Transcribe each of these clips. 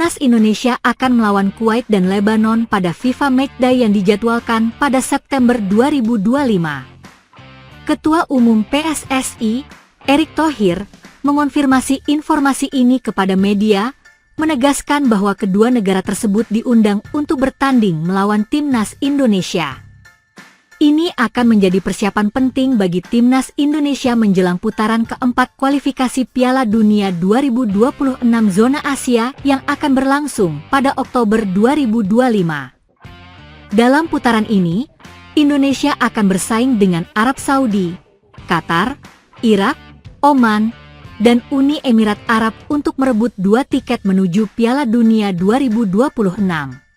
Timnas Indonesia akan melawan Kuwait dan Lebanon pada FIFA Matchday yang dijadwalkan pada September 2025. Ketua Umum PSSI, Erick Thohir, mengonfirmasi informasi ini kepada media, menegaskan bahwa kedua negara tersebut diundang untuk bertanding melawan Timnas Indonesia. Ini akan menjadi persiapan penting bagi Timnas Indonesia menjelang putaran keempat kualifikasi Piala Dunia 2026 zona Asia yang akan berlangsung pada Oktober 2025. Dalam putaran ini, Indonesia akan bersaing dengan Arab Saudi, Qatar, Irak, Oman, dan Uni Emirat Arab untuk merebut 2 tiket menuju Piala Dunia 2026.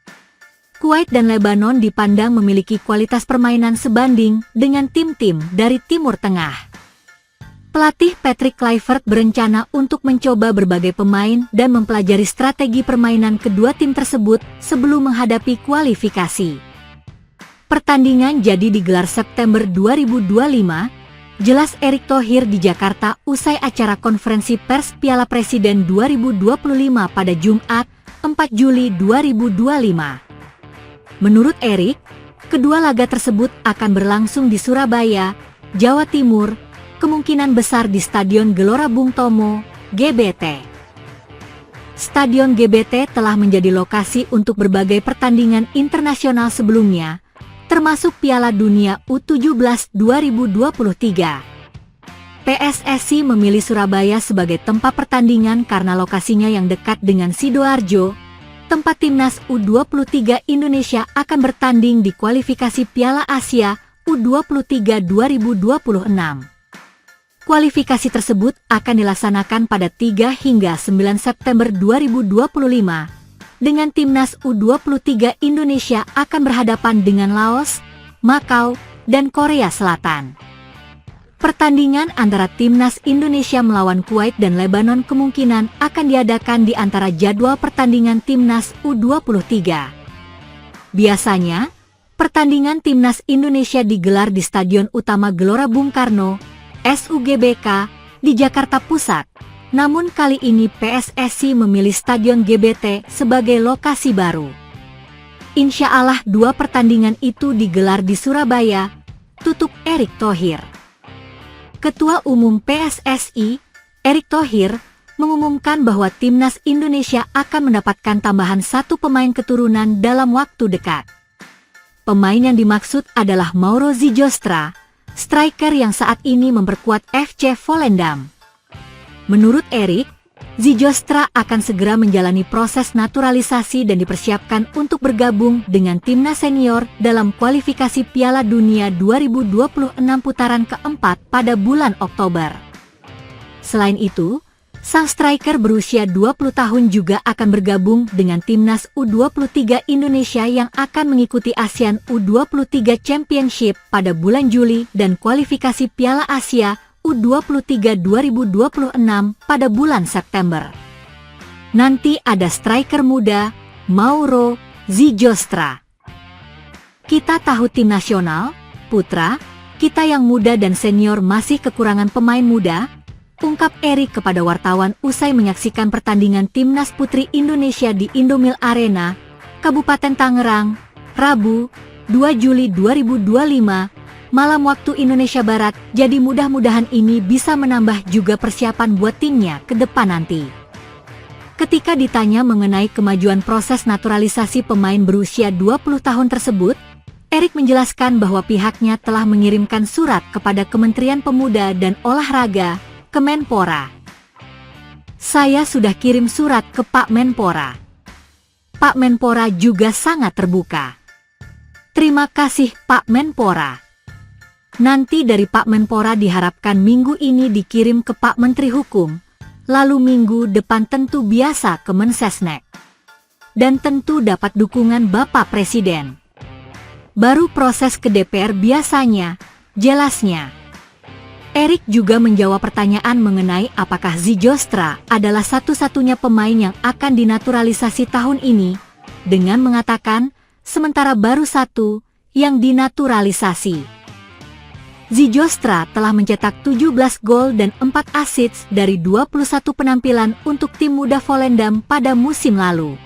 Kuwait dan Lebanon dipandang memiliki kualitas permainan sebanding dengan tim-tim dari Timur Tengah. Pelatih Patrick Kluivert berencana untuk mencoba berbagai pemain dan mempelajari strategi permainan kedua tim tersebut sebelum menghadapi kualifikasi. Pertandingan jadi digelar September 2025, jelas Erick Thohir di Jakarta usai acara konferensi pers Piala Presiden 2025 pada Jumat, 4 Juli 2025. Menurut Erick, kedua laga tersebut akan berlangsung di Surabaya, Jawa Timur, kemungkinan besar di Stadion Gelora Bung Tomo, GBT. Stadion GBT telah menjadi lokasi untuk berbagai pertandingan internasional sebelumnya, termasuk Piala Dunia U17 2023. PSSI memilih Surabaya sebagai tempat pertandingan karena lokasinya yang dekat dengan Sidoarjo, tempat Timnas U23 Indonesia akan bertanding di kualifikasi Piala Asia U23 2026. Kualifikasi tersebut akan dilaksanakan pada 3 hingga 9 September 2025, dengan Timnas U23 Indonesia akan berhadapan dengan Laos, Makau, dan Korea Selatan. Pertandingan antara Timnas Indonesia melawan Kuwait dan Lebanon kemungkinan akan diadakan di antara jadwal pertandingan Timnas U23. Biasanya, pertandingan Timnas Indonesia digelar di Stadion Utama Gelora Bung Karno, SUGBK, di Jakarta Pusat. Namun kali ini PSSI memilih Stadion GBT sebagai lokasi baru. Insya Allah 2 pertandingan itu digelar di Surabaya, tutup Erick Thohir. Ketua Umum PSSI, Erick Thohir, mengumumkan bahwa Timnas Indonesia akan mendapatkan tambahan 1 pemain keturunan dalam waktu dekat. Pemain yang dimaksud adalah Mauro Zijostra, striker yang saat ini memperkuat FC Volendam. Menurut Erick, Zijostra akan segera menjalani proses naturalisasi dan dipersiapkan untuk bergabung dengan timnas senior dalam kualifikasi Piala Dunia 2026 putaran keempat pada bulan Oktober. Selain itu, sang striker berusia 20 tahun juga akan bergabung dengan timnas U23 Indonesia yang akan mengikuti ASEAN U23 Championship pada bulan Juli dan kualifikasi Piala Asia U23 2026 pada bulan September. Nanti ada striker muda, Mauro Zijostra. Kita tahu tim nasional, putra, kita yang muda dan senior masih kekurangan pemain muda, ungkap Erick kepada wartawan usai menyaksikan pertandingan Timnas Putri Indonesia di Indomil Arena, Kabupaten Tangerang, Rabu, 2 Juli 2025, malam waktu Indonesia Barat. Jadi mudah-mudahan ini bisa menambah juga persiapan buat timnya ke depan nanti. Ketika ditanya mengenai kemajuan proses naturalisasi pemain berusia 20 tahun tersebut, Erick menjelaskan bahwa pihaknya telah mengirimkan surat kepada Kementerian Pemuda dan Olahraga, Kemenpora. Saya sudah kirim surat ke Pak Menpora. Pak Menpora juga sangat terbuka. Terima kasih Pak Menpora. Nanti dari Pak Menpora diharapkan minggu ini dikirim ke Pak Menteri Hukum, lalu minggu depan tentu biasa ke Mensesnek. Dan tentu dapat dukungan Bapak Presiden. Baru proses ke DPR biasanya, jelasnya. Erick juga menjawab pertanyaan mengenai apakah Zijostra adalah satu-satunya pemain yang akan dinaturalisasi tahun ini, dengan mengatakan, sementara baru 1 yang dinaturalisasi. Zijostra telah mencetak 17 gol dan 4 assist dari 21 penampilan untuk tim muda Volendam pada musim lalu.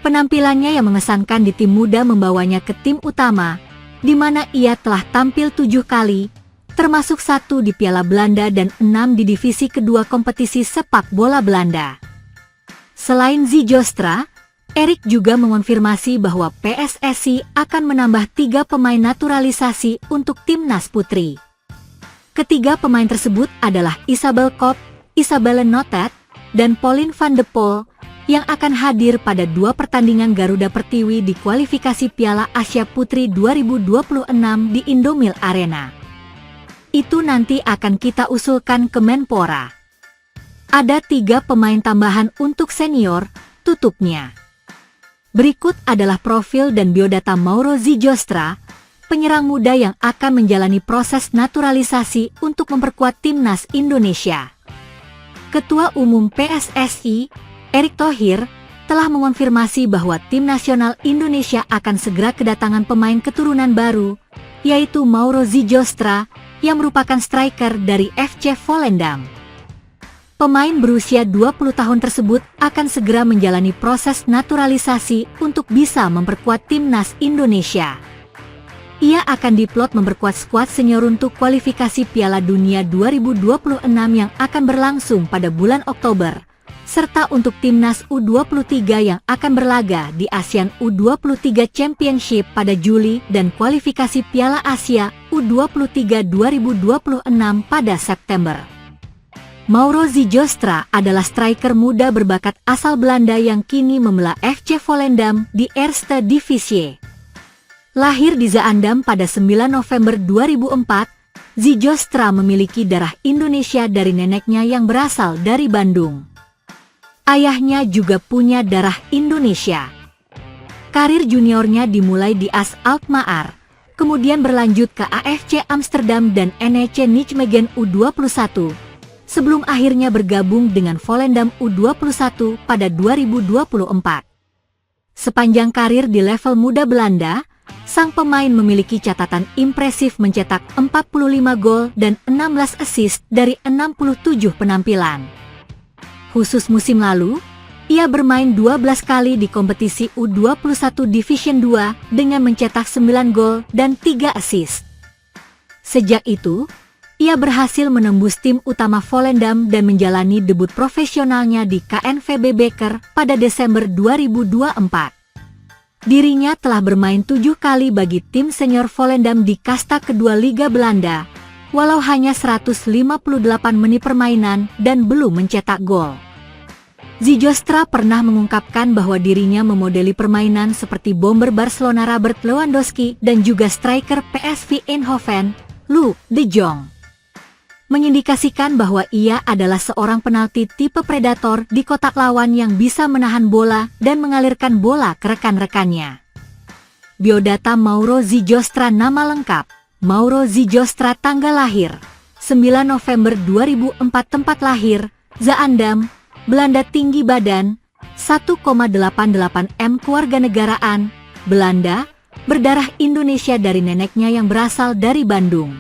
Penampilannya yang mengesankan di tim muda membawanya ke tim utama, di mana ia telah tampil 7 kali, termasuk 1 di Piala Belanda dan 6 di divisi kedua kompetisi sepak bola Belanda. Selain Zijostra, Erik juga mengonfirmasi bahwa PSSI akan menambah 3 pemain naturalisasi untuk timnas putri. Ketiga pemain tersebut adalah Isabel Kopp, Isabelle Notet, dan Pauline van de Poel, yang akan hadir pada 2 pertandingan Garuda Pertiwi di kualifikasi Piala Asia Putri 2026 di Indomil Arena. Itu nanti akan kita usulkan ke Menpora. Ada 3 pemain tambahan untuk senior, tutupnya. Berikut adalah profil dan biodata Mauro Zijostra, penyerang muda yang akan menjalani proses naturalisasi untuk memperkuat timnas Indonesia. Ketua Umum PSSI, Erick Thohir, telah mengonfirmasi bahwa tim nasional Indonesia akan segera kedatangan pemain keturunan baru, yaitu Mauro Zijostra, yang merupakan striker dari FC Volendam. Pemain berusia 20 tahun tersebut akan segera menjalani proses naturalisasi untuk bisa memperkuat timnas Indonesia. Ia akan diplot memperkuat skuad senior untuk kualifikasi Piala Dunia 2026 yang akan berlangsung pada bulan Oktober, serta untuk timnas U23 yang akan berlaga di ASEAN U23 Championship pada Juli dan kualifikasi Piala Asia U23 2026 pada September. Mauro Zijostra adalah striker muda berbakat asal Belanda yang kini membela FC Volendam di Eerste Divisie. Lahir di Zaandam pada 9 November 2004, Zijostra memiliki darah Indonesia dari neneknya yang berasal dari Bandung. Ayahnya juga punya darah Indonesia. Karir juniornya dimulai di AS Alkmaar, kemudian berlanjut ke AFC Amsterdam dan NEC Nijmegen U21, sebelum akhirnya bergabung dengan Volendam U21 pada 2024. Sepanjang karir di level muda Belanda, sang pemain memiliki catatan impresif mencetak 45 gol dan 16 assist dari 67 penampilan. Khusus musim lalu, ia bermain 12 kali di kompetisi U21 Division 2 dengan mencetak 9 gol dan 3 assist. Sejak itu, ia berhasil menembus tim utama Volendam dan menjalani debut profesionalnya di KNVB Beker pada Desember 2024. Dirinya telah bermain 7 kali bagi tim senior Volendam di kasta kedua Liga Belanda, walau hanya 158 menit permainan dan belum mencetak gol. Zijostra pernah mengungkapkan bahwa dirinya memodeli permainan seperti bomber Barcelona Robert Lewandowski dan juga striker PSV Eindhoven, Luuk de Jong. Mengindikasikan bahwa ia adalah seorang penalti tipe predator di kotak lawan yang bisa menahan bola dan mengalirkan bola ke rekan-rekannya. Biodata Mauro Zijostra. Nama lengkap: Mauro Zijostra. Tanggal lahir 9 November 2004. Tempat lahir Zaandam, Belanda. Tinggi badan 1,88 m. Kewarganegaraan Belanda, berdarah Indonesia dari neneknya yang berasal dari Bandung.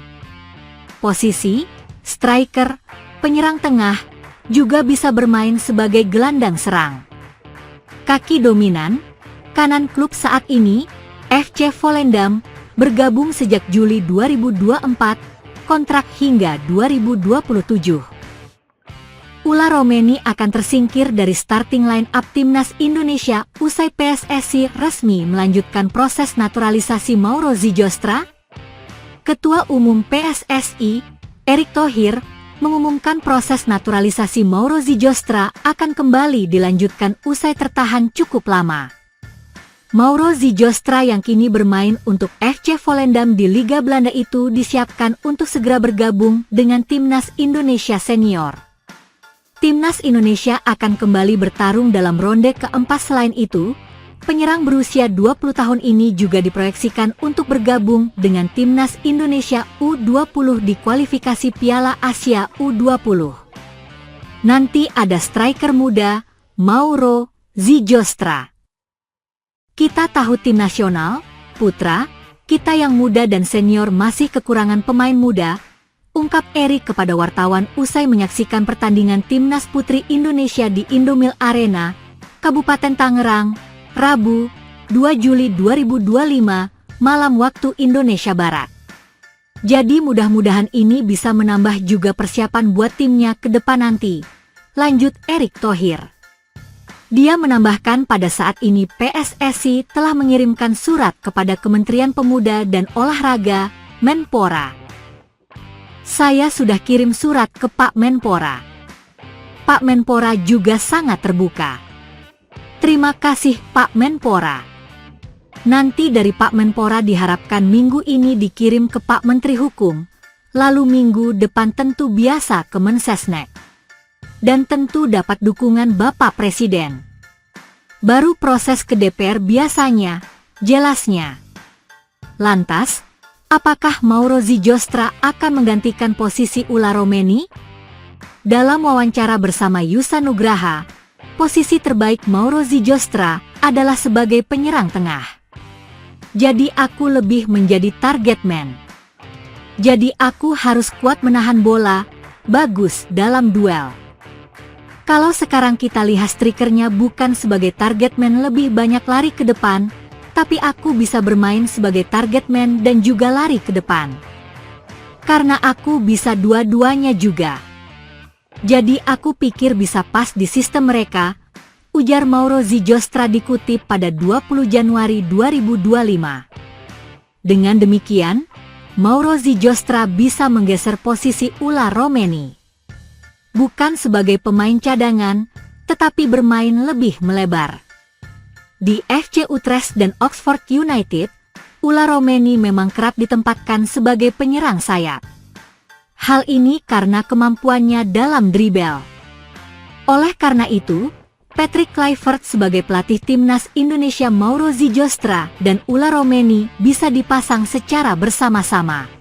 Posisi striker, penyerang tengah, juga bisa bermain sebagai gelandang serang. Kaki dominan, kanan. Klub saat ini, FC Volendam, bergabung sejak Juli 2024, kontrak hingga 2027. Ula Romeni akan tersingkir dari starting line-up Timnas Indonesia usai PSSI resmi melanjutkan proses naturalisasi Mauro Zijostra. Ketua Umum PSSI, Erick Thohir, mengumumkan proses naturalisasi Mauro Zijostra akan kembali dilanjutkan usai tertahan cukup lama. Mauro Zijostra yang kini bermain untuk FC Volendam di Liga Belanda itu disiapkan untuk segera bergabung dengan Timnas Indonesia Senior. Timnas Indonesia akan kembali bertarung dalam ronde keempat. Selain itu, penyerang berusia 20 tahun ini juga diproyeksikan untuk bergabung dengan Timnas Indonesia U20 di kualifikasi Piala Asia U20. Nanti ada striker muda, Mauro Zijostra. Kita tahu tim nasional, putra, Kita yang muda dan senior masih kekurangan pemain muda, ungkap Erik kepada wartawan usai menyaksikan pertandingan Timnas Putri Indonesia di Indomil Arena, Kabupaten Tangerang, Rabu, 2 Juli 2025, malam waktu Indonesia Barat. Jadi mudah-mudahan ini bisa menambah juga persiapan buat timnya ke depan nanti, lanjut Erick Thohir. Dia menambahkan pada saat ini PSSI telah mengirimkan surat kepada Kementerian Pemuda dan Olahraga, Menpora. Saya sudah kirim surat ke Pak Menpora. Pak Menpora juga sangat terbuka. Terima kasih Pak Menpora. Nanti dari Pak Menpora diharapkan minggu ini dikirim ke Pak Menteri Hukum, lalu minggu depan tentu biasa ke Mensesnek. Dan tentu dapat dukungan Bapak Presiden. Baru proses ke DPR biasanya, jelasnya. Lantas, apakah Mauro Zijostra akan menggantikan posisi Ula Romeni? Dalam wawancara bersama Yusa Nugraha, posisi terbaik Mauro Zijostra adalah sebagai penyerang tengah. Jadi aku lebih menjadi target man. Jadi aku harus kuat menahan bola, bagus dalam duel. Kalau sekarang kita lihat strikernya bukan sebagai target man lebih banyak lari ke depan, tapi aku bisa bermain sebagai target man dan juga lari ke depan. Karena aku bisa dua-duanya juga. Jadi aku pikir bisa pas di sistem mereka, ujar Mauro Zijostra dikutip pada 20 Januari 2025. Dengan demikian, Mauro Zijostra bisa menggeser posisi Ula Romeni. Bukan sebagai pemain cadangan, tetapi bermain lebih melebar. Di FC Utrecht dan Oxford United, Ula Romeni memang kerap ditempatkan sebagai penyerang sayap. Hal ini karena kemampuannya dalam dribble. Oleh karena itu, Patrick Kluivert sebagai pelatih Timnas Indonesia Mauro Zijostra dan Ula Romeni bisa dipasang secara bersama-sama.